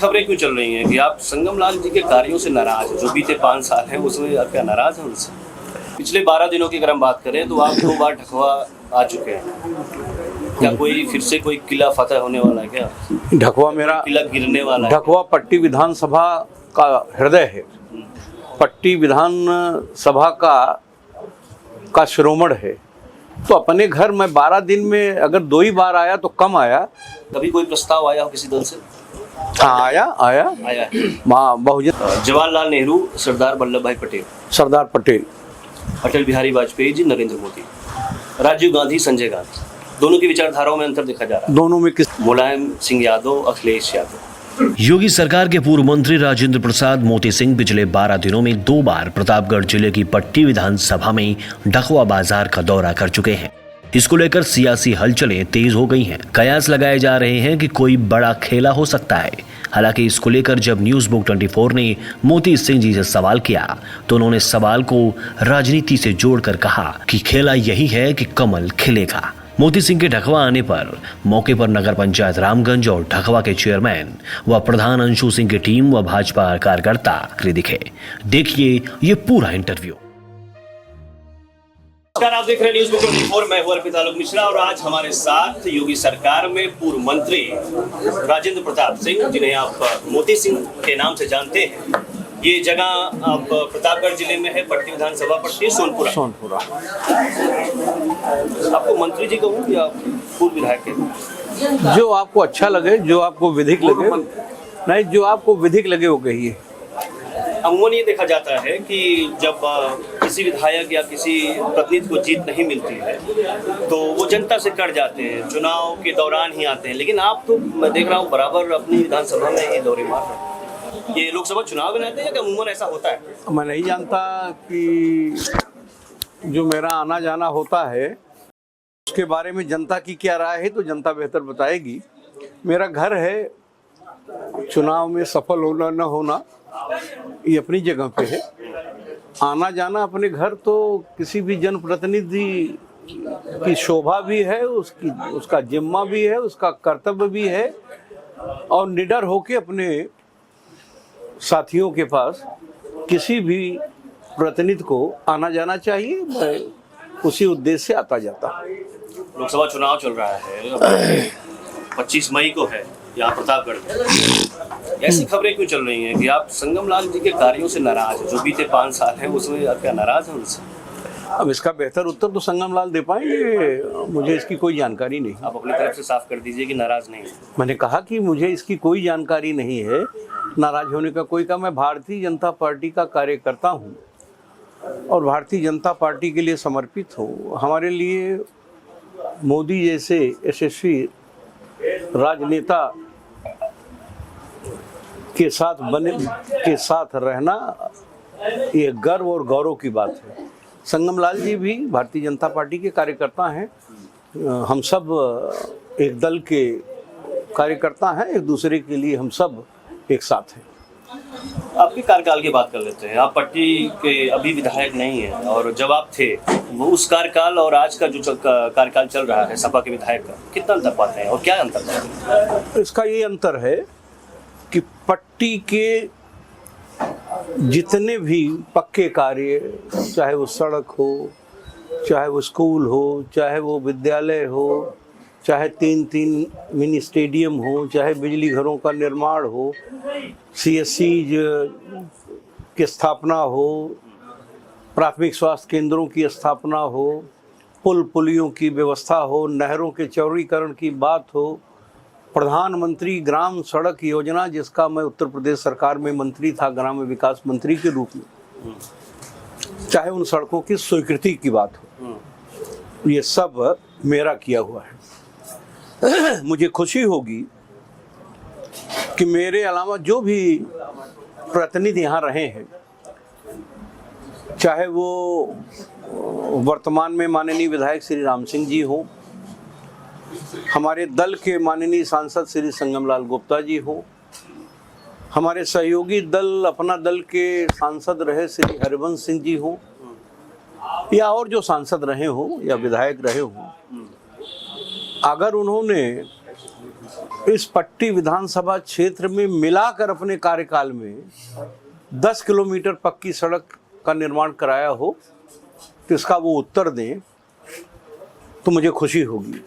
खबरें क्यों चल रही हैं कि आप संगम लाल जी के कार्यों से नाराज हैं? जो बीते 5 साल हैं उसमें आप क्या नाराज हैं उनसे? पिछले 12 दिनों की अगर हम बात करें तो आप 2 बार ढकवा आ चुके हैं। क्या कोई फिर से कोई किला फतह होने वाला है क्या? ढकवा मेरा किला गिरने वाला है? ढकवा पट्टी विधानसभा का हृदय है, पट्टी विधानसभा का शिरोमणि है। तो अपने घर में 12 दिन में अगर 2 ही बार आया तो कम आया। कभी कोई प्रस्ताव आया हो किसी दल से? हाँ, आया बहुजन जवाहरलाल नेहरू, सरदार वल्लभ भाई पटेल, सरदार पटेल, अटल बिहारी वाजपेयी जी, नरेंद्र मोदी, राजीव गांधी, संजय गांधी, दोनों की विचारधाराओं में अंतर देखा जा रहा है। दोनों में किस? मुलायम सिंह यादव, अखिलेश यादव। योगी सरकार के पूर्व मंत्री राजेंद्र प्रसाद मोती सिंह पिछले 12 दिनों में 2 बार प्रतापगढ़ जिले की पट्टी विधानसभा में ढकवा बाजार का दौरा कर चुके हैं। इसको लेकर सियासी हलचलें तेज हो गई हैं। कयास लगाए जा रहे हैं कि कोई बड़ा खेला हो सकता है। हालांकि इसको लेकर जब न्यूज बुक 24 ने मोती सिंह जी से सवाल किया तो उन्होंने सवाल को राजनीति से जोड़कर कहा कि खेला यही है कि कमल खिलेगा। मोती सिंह के ढकवा आने पर मौके पर नगर पंचायत रामगंज और ढकवा के चेयरमैन व प्रधान अंशु सिंह की टीम व भाजपा कार्यकर्ता दिखे। देखिए ये पूरा इंटरव्यू। नमस्कार, आप देख रहे हैं न्यूज बुक 24। मैं हूं अर्पित आलोक मिश्रा और आज हमारे साथ योगी सरकार में पूर्व मंत्री राजेंद्र प्रताप सिंह, जिन्हें आप मोती सिंह के नाम से जानते हैं। ये जगह आप प्रतापगढ़ जिले में है, पट्टी विधानसभा पड़ती है, सोनपुरा। आपको मंत्री जी कहूँ या पूर्व विधायक है? जो आपको अच्छा लगे, जो आपको विधिक लगे, नहीं जो आपको विधिक लगे वो कहिए। अमूमन ये देखा जाता है कि जब किसी विधायक या किसी प्रतिनिधि को जीत नहीं मिलती है तो वो जनता से कट जाते हैं, चुनाव के दौरान ही आते हैं। लेकिन आप तो मैं देख रहा हूँ बराबर अपनी विधानसभा में ही दौरे मार रहे हैं। ये लोकसभा चुनाव में आते हैं या अमूमन ऐसा होता है? मैं नहीं जानता कि जो मेरा आना जाना होता है उसके बारे में जनता की क्या राय है, तो जनता बेहतर बताएगी। मेरा घर है, चुनाव में सफल होना न होना ये अपनी जगह पे है। आना जाना अपने घर तो किसी भी जनप्रतिनिधि की शोभा भी है, उसका जिम्मा भी है, उसका कर्तव्य भी है और निडर होके अपने साथियों के पास किसी भी प्रतिनिधि को आना जाना चाहिए। मैं उसी उद्देश्य से आता जाता। लोकसभा चुनाव चल रहा है, 25 मई को है यहाँ प्रतापगढ़ में। ऐसी खबरें क्यों चल रही हैं कि आप संगम लाल जी के कार्यों से नाराज हैं? जो बीते 5 साल हैं उसमें आप क्या नाराज हैं उनसे? अब इसका बेहतर उत्तर तो संगम लाल दे पाएंगे, मुझे इसकी कोई जानकारी नहीं। आप अपनी तरफ से साफ कर दीजिए कि नाराज नहीं है। मैंने कहा कि मुझे इसकी कोई जानकारी नहीं है, नाराज होने का कोई काम। मैं भारतीय जनता पार्टी का कार्यकर्ता हूँ और भारतीय जनता पार्टी के लिए समर्पित हूँ। हमारे लिए मोदी जैसे यशस्वी राजनेता के साथ रहना ये गर्व और गौरव की बात है। संगम लाल जी भी भारतीय जनता पार्टी के कार्यकर्ता हैं। हम सब एक दल के कार्यकर्ता हैं, एक दूसरे के लिए हम सब एक साथ हैं। आपके कार्यकाल की बात कर लेते हैं। आप पट्टी के अभी विधायक नहीं हैं और जब आप थे वो उस कार्यकाल और आज का जो कार्यकाल चल रहा है सपा के विधायक का, कितना अंतर पाते हैं और क्या अंतर पाते हैं? इसका ये अंतर है कि पट्टी के जितने भी पक्के कार्य, चाहे वो सड़क हो, चाहे वो स्कूल हो, चाहे वो विद्यालय हो, चाहे 3 मिनी स्टेडियम हो, चाहे बिजली घरों का निर्माण हो, CSC की स्थापना हो, प्राथमिक स्वास्थ्य केंद्रों की स्थापना हो, पुल पुलियों की व्यवस्था हो, नहरों के चौड़ीकरण की बात हो, प्रधानमंत्री ग्राम सड़क योजना जिसका मैं उत्तर प्रदेश सरकार में मंत्री था, ग्राम विकास मंत्री के रूप में, चाहे उन सड़कों की स्वीकृति की बात हो, ये सब मेरा किया हुआ है। मुझे खुशी होगी कि मेरे अलावा जो भी प्रतिनिधि यहाँ रहे हैं, चाहे वो वर्तमान में माननीय विधायक श्री राम सिंह जी हों, हमारे दल के माननीय सांसद श्री संगम लाल गुप्ता जी हों, हमारे सहयोगी दल अपना दल के सांसद रहे श्री हरिवंश सिंह जी हों, या और जो सांसद रहे हों या विधायक रहे हों, अगर उन्होंने इस पट्टी विधानसभा क्षेत्र में मिलाकर अपने कार्यकाल में 10 किलोमीटर पक्की सड़क का निर्माण कराया हो तो इसका वो उत्तर दें तो मुझे खुशी होगी।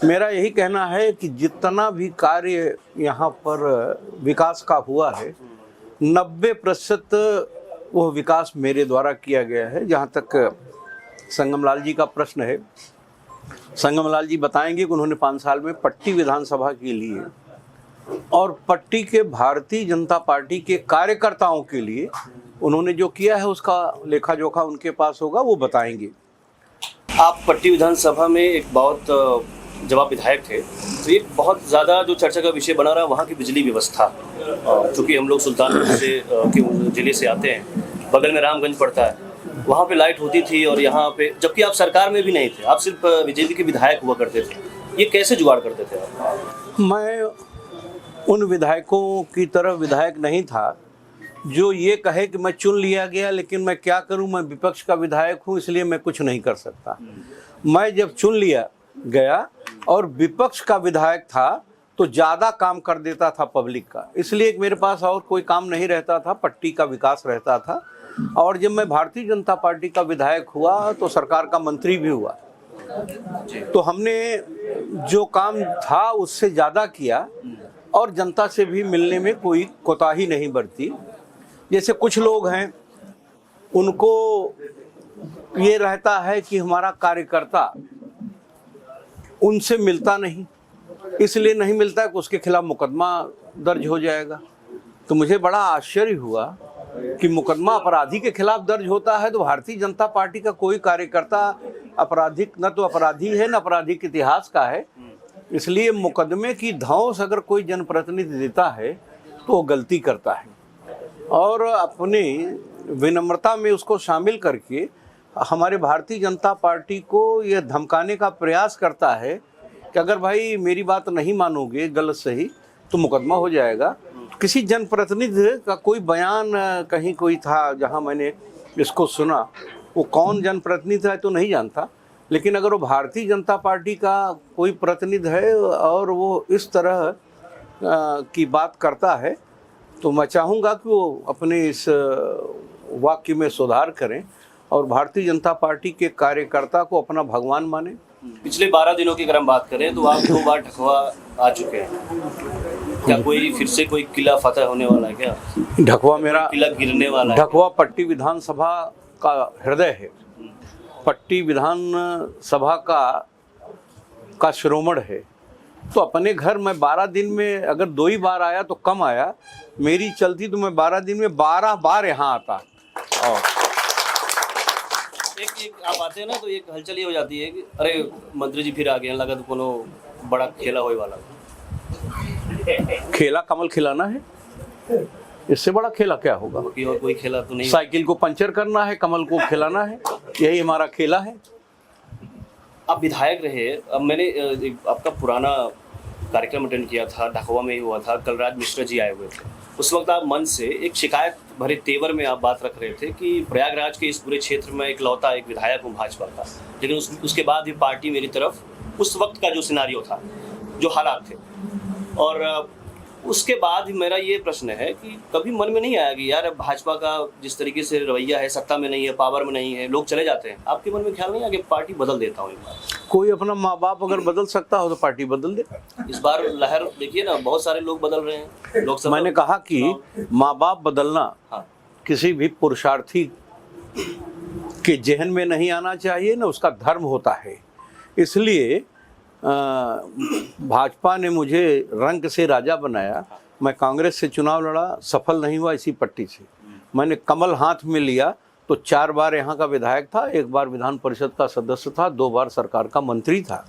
मेरा यही कहना है कि जितना भी कार्य यहाँ पर विकास का हुआ है 90% वह विकास मेरे द्वारा किया गया है। जहाँ तक संगमलाल जी का प्रश्न है, संगमलाल जी बताएंगे कि उन्होंने 5 साल में पट्टी विधानसभा के लिए और पट्टी के भारतीय जनता पार्टी के कार्यकर्ताओं के लिए उन्होंने जो किया है उसका लेखा जोखा उनके पास होगा, वो बताएंगे। आप पट्टी विधानसभा में एक बहुत जब आप विधायक थे तो एक बहुत ज़्यादा जो चर्चा का विषय बना रहा वहाँ की बिजली व्यवस्था। चूँकि हम लोग सुल्तानपुर से के जिले से आते हैं, बगल में रामगंज पड़ता है, वहाँ पे लाइट होती थी और यहाँ पे जबकि आप सरकार में भी नहीं थे, आप सिर्फ बीजेपी के विधायक हुआ करते थे, ये कैसे जुगाड़ करते थे आप? मैं उन विधायकों की तरह विधायक नहीं था जो ये कहे कि मैं चुन लिया गया लेकिन मैं क्या करूं, मैं विपक्ष का विधायक हूं इसलिए मैं कुछ नहीं कर सकता। मैं जब चुन लिया गया और विपक्ष का विधायक था तो ज़्यादा काम कर देता था पब्लिक का, इसलिए मेरे पास और कोई काम नहीं रहता था, पट्टी का विकास रहता था। और जब मैं भारतीय जनता पार्टी का विधायक हुआ तो सरकार का मंत्री भी हुआ, तो हमने जो काम था उससे ज़्यादा किया और जनता से भी मिलने में कोई कोताही नहीं बरती। जैसे कुछ लोग हैं उनको ये रहता है कि हमारा कार्यकर्ता उनसे मिलता नहीं, इसलिए नहीं मिलता है कि उसके खिलाफ मुकदमा दर्ज हो जाएगा। तो मुझे बड़ा आश्चर्य हुआ कि मुकदमा अपराधी के खिलाफ दर्ज होता है तो भारतीय जनता पार्टी का कोई कार्यकर्ता आपराधिक न तो अपराधी है न आपराधिक इतिहास का है, इसलिए मुकदमे की धौंस अगर कोई जनप्रतिनिधि देता है तो वो गलती करता है। और अपनी विनम्रता में उसको शामिल करके हमारे भारतीय जनता पार्टी को यह धमकाने का प्रयास करता है कि अगर भाई मेरी बात नहीं मानोगे गलत सही तो मुकदमा हो जाएगा। किसी जनप्रतिनिधि का कोई बयान कहीं कोई था जहां मैंने इसको सुना, वो कौन जनप्रतिनिधि है तो नहीं जानता, लेकिन अगर वो भारतीय जनता पार्टी का कोई प्रतिनिधि है और वो इस तरह की बात करता है तो मैं चाहूँगा कि वो अपने इस वाक्य में सुधार करें और भारतीय जनता पार्टी के कार्यकर्ता को अपना भगवान माने। पिछले 12 दिनों की अगर हम बात करें तो आप 2 बार ढकवा आ चुके हैं, क्या कोई फिर से कोई किला फतह होने वाला है क्या? ढकवा मेरा किला गिरने वाला है? ढकवा पट्टी विधानसभा का हृदय है, पट्टी विधानसभा का शिरोमणि है। तो अपने घर में 12 दिन में अगर 2 ही बार आया तो कम आया, मेरी चलती तो मैं 12 दिन में 12 बार यहाँ आता। और एक आप आते हैं ना तो एक हलचल ये हो जाती है कि अरे मंत्री जी फिर आ गए, लगा तो कोनो बड़ा खेला होने वाला। खेला कमल खिलाना है, इससे बड़ा खेला क्या होगा? और कोई खेला तो नहीं। साइकिल को पंचर करना है, कमल को खिलाना है, यही हमारा खेला है। आप विधायक रहे, अब मैंने आपका पुराना कार्यक्रम अटेंड किया था, ढकवा में ही हुआ था, कलराज मिश्रा जी आए हुए थे। उस वक्त आप मन से एक शिकायत भरे तेवर में आप बात रख रहे थे कि प्रयागराज के इस पूरे क्षेत्र में इकलौता एक विधायक हूँ भाजपा का, लेकिन उसके बाद भी पार्टी मेरी तरफ उस वक्त का जो सिनारियो था, जो हालात थे, और उसके बाद मेरा ये प्रश्न है कि कभी मन में नहीं आया कि यार भाजपा का जिस तरीके से रवैया है, सत्ता में नहीं है, पावर में नहीं है, लोग चले जाते हैं, आपके मन में ख्याल नहीं आया कि पार्टी बदल देता हूँ एक बार? कोई अपना माँ बाप अगर बदल सकता हो तो पार्टी बदल दे। इस बार लहर देखिए ना, बहुत सारे लोग बदल रहे हैं लोकसभा। मैंने कहा कि माँ बाप बदलना हाँ, किसी भी पुरुषार्थी के जहन में नहीं आना चाहिए, ना उसका धर्म होता है। इसलिए भाजपा ने मुझे रंग से राजा बनाया। मैं कांग्रेस से चुनाव लड़ा, सफल नहीं हुआ इसी पट्टी से। मैंने कमल हाथ में लिया तो 4 बार यहाँ का विधायक था, 1 बार विधान परिषद का सदस्य था, 2 बार सरकार का मंत्री था।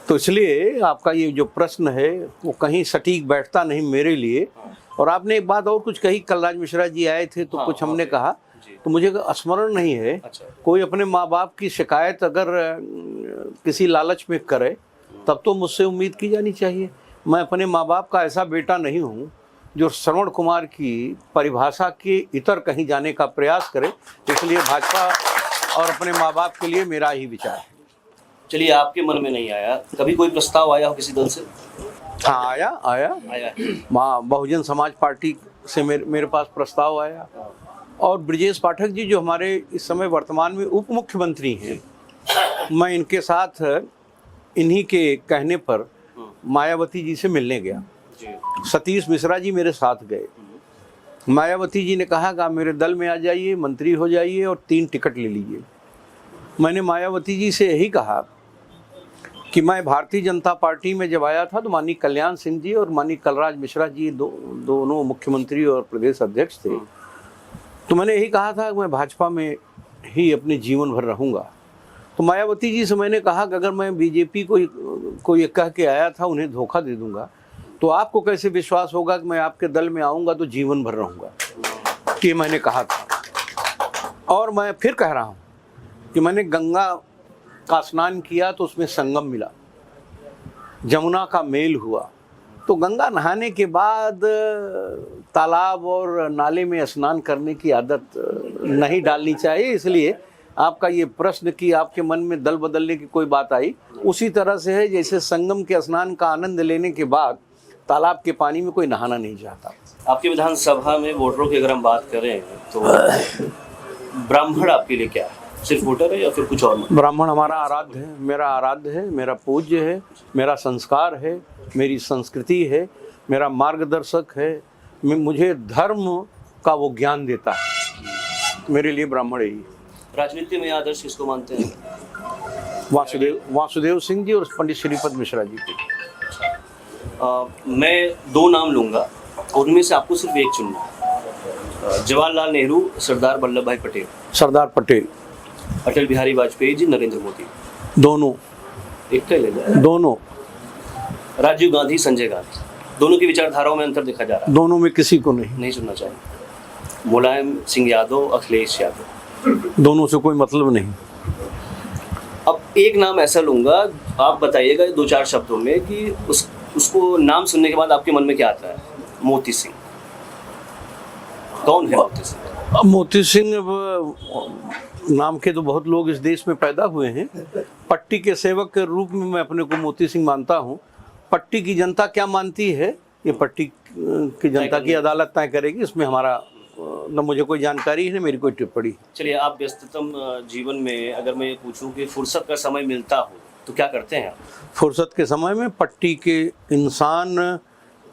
तो इसलिए आपका ये जो प्रश्न है वो कहीं सटीक बैठता नहीं मेरे लिए। और आपने एक बात और कुछ कही, कलराज मिश्रा जी आए थे तो कुछ हमने कहा, तो मुझे स्मरण नहीं है। अच्छा। कोई अपने माँ बाप की शिकायत अगर किसी लालच में करे तब तो मुझसे उम्मीद की जानी चाहिए। मैं अपने माँ बाप का ऐसा बेटा नहीं हूँ जो श्रवण कुमार की परिभाषा के इतर कहीं जाने का प्रयास करे। इसलिए भाजपा और अपने माँ बाप के लिए मेरा ही विचार है। चलिए, आपके मन में नहीं आया, कभी कोई प्रस्ताव आया हो किसी दल से? हाँ आया आया? वहाँ बहुजन समाज पार्टी से मेरे पास प्रस्ताव आया, और ब्रजेश पाठक जी जो हमारे इस समय वर्तमान में उप मुख्यमंत्री हैं, मैं इनके साथ इन्हीं के कहने पर मायावती जी से मिलने गया। सतीश मिश्रा जी मेरे साथ गए। मायावती जी ने कहा कि आप मेरे दल में आ जाइए, मंत्री हो जाइए और 3 टिकट ले लीजिए। मैंने मायावती जी से यही कहा कि मैं भारतीय जनता पार्टी में जब आया था तो माननीय कल्याण सिंह जी और माननीय कलराज मिश्रा जी दोनों मुख्यमंत्री और प्रदेश अध्यक्ष थे, तो मैंने यही कहा था कि मैं भाजपा में ही अपने जीवन भर रहूँगा। तो मायावती जी से मैंने कहा कि अगर मैं बीजेपी को ये कह के आया था उन्हें धोखा दे दूंगा, तो आपको कैसे विश्वास होगा कि मैं आपके दल में आऊँगा तो जीवन भर रहूँगा, कि मैंने कहा था। और मैं फिर कह रहा हूँ कि मैंने गंगा का स्नान किया तो उसमें संगम मिला, जमुना का मेल हुआ, तो गंगा नहाने के बाद तालाब और नाले में स्नान करने की आदत नहीं डालनी चाहिए। इसलिए आपका ये प्रश्न कि आपके मन में दल बदलने की कोई बात आई, उसी तरह से है जैसे संगम के स्नान का आनंद लेने के बाद तालाब के पानी में कोई नहाना नहीं चाहता। आपके विधानसभा में वोटरों की अगर हम बात करें तो ब्राह्मण आपके लिए क्या है? सिर्फ वोटर है या फिर कुछ और? ब्राह्मण हमारा आराध्य है, मेरा आराध्य है, मेरा पूज्य है, मेरा संस्कार है, मेरी संस्कृति है, मेरा मार्गदर्शक है, मुझे धर्म का वो ज्ञान देता है। मेरे लिए ब्राह्मण ही। राजनीति में आदर्श किसको मानते हैं? वासुदेव सिंह जी और पंडित श्रीपद मिश्रा जी को। मैं 2 नाम लूँगा, उनमें से आपको सिर्फ एक चुनना है। जवाहरलाल नेहरू, सरदार वल्लभ भाई पटेल। सरदार पटेल। अटल बिहारी वाजपेयी जी, नरेंद्र मोदी। दोनों। एक का ही ले जाए। दोनों। राजीव गांधी, संजय गांधी, दोनों की विचारधाराओं में अंतर देखा जा रहा है। दोनों में किसी को नहीं सुनना चाहिए। मुलायम सिंह यादव, अखिलेश यादव, दोनों से कोई मतलब नहीं। अब एक नाम ऐसा लूंगा, आप बताइएगा 2-4 शब्दों में कि उसको नाम सुनने के बाद आपके मन में क्या आता है? मोती सिंह। कौन है मोती सिंह? मोती सिंह नाम के तो बहुत लोग इस देश में पैदा हुए हैं। पट्टी के सेवक के रूप में मैं अपने को मोती सिंह मानता हूँ। पट्टी की जनता क्या मानती है ये पट्टी की जनता की अदालत तय करेगी, इसमें हमारा न मुझे कोई जानकारी है न मेरी कोई टिप्पणी। चलिए, आप व्यस्ततम जीवन में अगर मैं ये पूछूं कि फुर्सत का समय मिलता हो तो क्या करते हैं आप? फुर्सत के समय में पट्टी के इंसान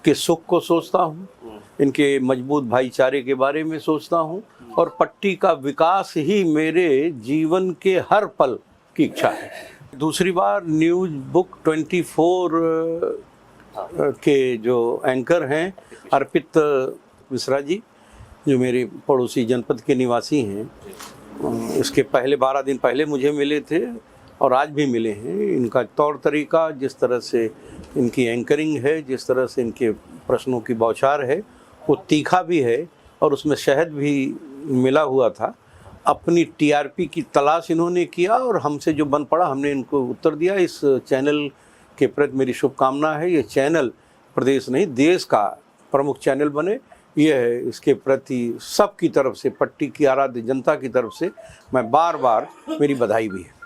के सुख को सोचता हूँ, इनके मजबूत भाईचारे के बारे में सोचता हूँ, और पट्टी का विकास ही मेरे जीवन के हर पल की इच्छा है। दूसरी बार न्यूज़ बुक 24 के जो एंकर हैं अर्पित मिश्रा जी, जो मेरे पड़ोसी जनपद के निवासी हैं, इसके पहले 12 दिन पहले मुझे मिले थे और आज भी मिले हैं। इनका तौर तरीका, जिस तरह से इनकी एंकरिंग है, जिस तरह से इनके प्रश्नों की बौछार है, वो तीखा भी है और उसमें शहद भी मिला हुआ था। अपनी टीआरपी की तलाश इन्होंने किया और हमसे जो बन पड़ा हमने इनको उत्तर दिया। इस चैनल के प्रति मेरी शुभकामना है। ये चैनल प्रदेश नहीं देश का प्रमुख चैनल बने, ये है इसके प्रति सबकी तरफ से, पट्टी की आराध्य जनता की तरफ से मैं बार बार मेरी बधाई भी है।